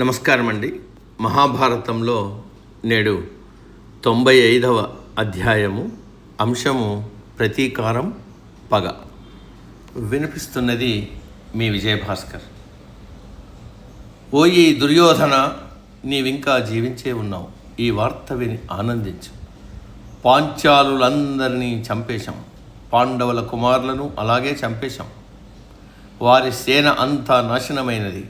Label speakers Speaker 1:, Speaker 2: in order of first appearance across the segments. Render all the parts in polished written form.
Speaker 1: నమస్కారం అండి. మహాభారతంలో నేడు 95వ అధ్యాయము, అంశము ప్రతీకారం, పగ. వినిపిస్తున్నది మీ విజయభాస్కర్. ఓయి దుర్యోధన, నీవింకా జీవించే ఉన్నావు. ఈ వార్త విని ఆనందించు. పాంచాలులందరినీ చంపేశాం. పాండవుల కుమారులను అలాగే చంపేశాం. వారి సేన అంతా నాశనమైనది.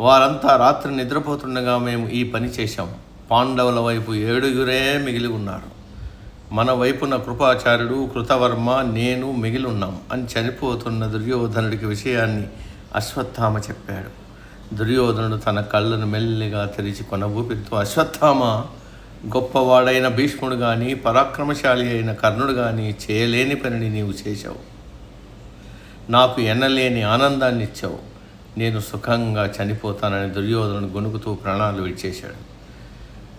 Speaker 1: వారంతా రాత్రి నిద్రపోతుండగా మేము ఈ పని చేశాం. పాండవుల వైపు 7 మిగిలి ఉన్నారు. మన వైపున కృపాచార్యుడు, కృతవర్మ, నేను మిగిలి ఉన్నాం అని చనిపోతున్న దుర్యోధనుడికి విషయాన్ని అశ్వత్థామ చెప్పాడు. దుర్యోధనుడు తన కళ్ళను మెల్లిగా తెరిచి కొనబూపిరితో, అశ్వత్థామ, గొప్పవాడైన భీష్ముడు కానీ, పరాక్రమశాలి అయిన కర్ణుడు కానీ చేయలేని పనిని నీవు చేశావు. నాకు ఎన్నలేని ఆనందాన్ని ఇచ్చావు. నేను సుఖంగా చనిపోతానని దుర్యోధనుడు గొణుకుతూ ప్రాణాలు విడిచేశాడు.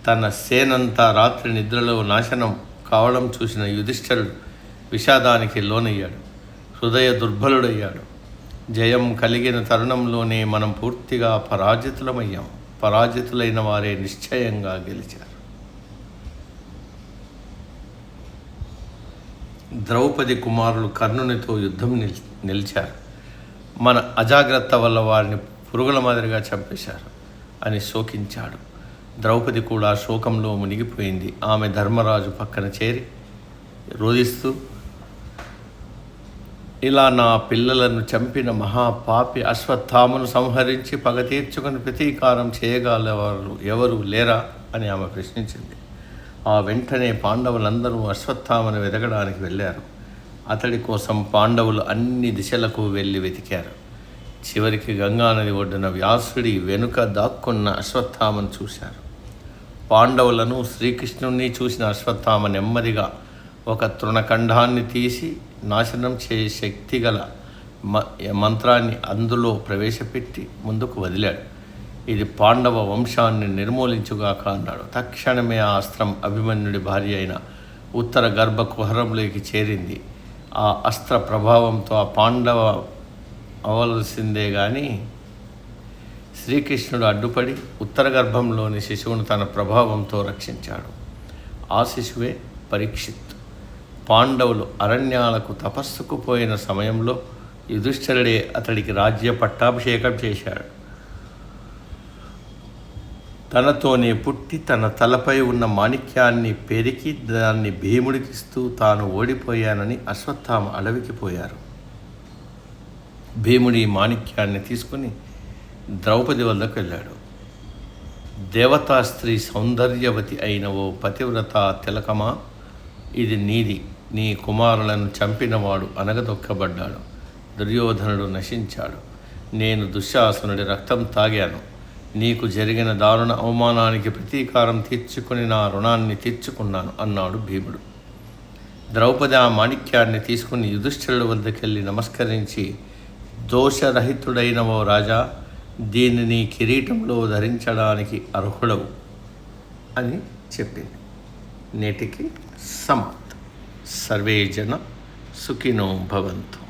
Speaker 1: తన సేనంతా రాత్రి నిద్రలో నాశనం కావడం చూసిన యుధిష్ఠిరుడు విషాదానికి లోనయ్యాడు. హృదయ దుర్బలుడయ్యాడు. జయం కలిగిన తరుణంలోనే మనం పూర్తిగా పరాజితులమయ్యాం. పరాజితులైన వారే నిశ్చయంగా గెలిచారు. ద్రౌపది కుమారులు కర్ణునితో యుద్ధం నిలిచారు. మన అజాగ్రత్త వల్ల వారిని పురుగుల మాదిరిగా చంపేశారు అని శోకించాడు. ద్రౌపది కూడా శోకంలో మునిగిపోయింది. ఆమె ధర్మరాజు పక్కన చేరి రోదిస్తూ, ఇలా నా పిల్లలను చంపిన మహాపాపి అశ్వత్థామను సంహరించి పగ తీర్చుకుని ప్రతీకారం చేయగలవారు ఎవరు లేరా అని ఆమె ప్రశ్నించింది. ఆ వెంటనే పాండవులందరూ అశ్వత్థామను వెతకడానికి వెళ్ళారు. అతడి కోసం పాండవులు అన్ని దిశలకు వెళ్ళి వెతికారు. చివరికి గంగానది ఒడ్డున వ్యాసుడి వెనుక దాక్కున్న అశ్వత్థామను చూశారు. పాండవులను, శ్రీకృష్ణుణ్ణి చూసిన అశ్వత్థామ నెమ్మదిగా ఒక తృణఖండాన్ని తీసి నాశనం చేసే శక్తి గల మంత్రాన్ని అందులో ప్రవేశపెట్టి ముందుకు వదిలాడు. ఇది పాండవ వంశాన్ని నిర్మూలించుగాక అన్నాడు. తక్షణమే ఆ అస్త్రం అభిమన్యుడి భార్య అయిన ఉత్తర గర్భ కుహరంలోకి చేరింది. ఆ అస్త్ర ప్రభావంతో ఆ పాండవ అవలసిందే కానీ శ్రీకృష్ణుడు అడ్డుపడి ఉత్తర గర్భంలోని శిశువును తన ప్రభావంతో రక్షించాడు. ఆ శిశువే పరీక్షిత్. పాండవులు అరణ్యాలకు తపస్సుకు పోయిన సమయంలో యుధిష్ఠిరుడే అతడికి రాజ్య పట్టాభిషేకం చేశాడు. తనతోనే పుట్టి తన తలపై ఉన్న మాణిక్యాన్ని పెరికి దాన్ని భీముడికిస్తూ తాను ఓడిపోయానని అశ్వత్థామ అడవికి పోయారు. భీముడి మాణిక్యాన్ని తీసుకుని ద్రౌపది వద్దకు వెళ్ళాడు. దేవతా స్త్రీ సౌందర్యవతి అయిన ఓ పతివ్రత తిలకమా, ఇది నీది. నీ కుమారులను చంపినవాడు అనగదొక్కబడ్డాడు. దుర్యోధనుడు నశించాడు. నేను దుశ్శాసనుడి రక్తం తాగాను. నీకు జరిగిన దారుణ అవమానానికి ప్రతీకారం తీర్చుకుని నా రుణాన్ని తీర్చుకున్నాను అన్నాడు భీముడు. ద్రౌపది ఆ మాణిక్యాన్ని తీసుకుని యుధిష్ఠిరుడి వద్దకెళ్ళి నమస్కరించి, దోషరహితుడైన ఓ రాజా, దీన్ని నీ కిరీటంలో ధరించడానికి అర్హుడవు అని చెప్పింది. నేటికి సమాప్తం. సర్వే జన సుఖినో భవంతు.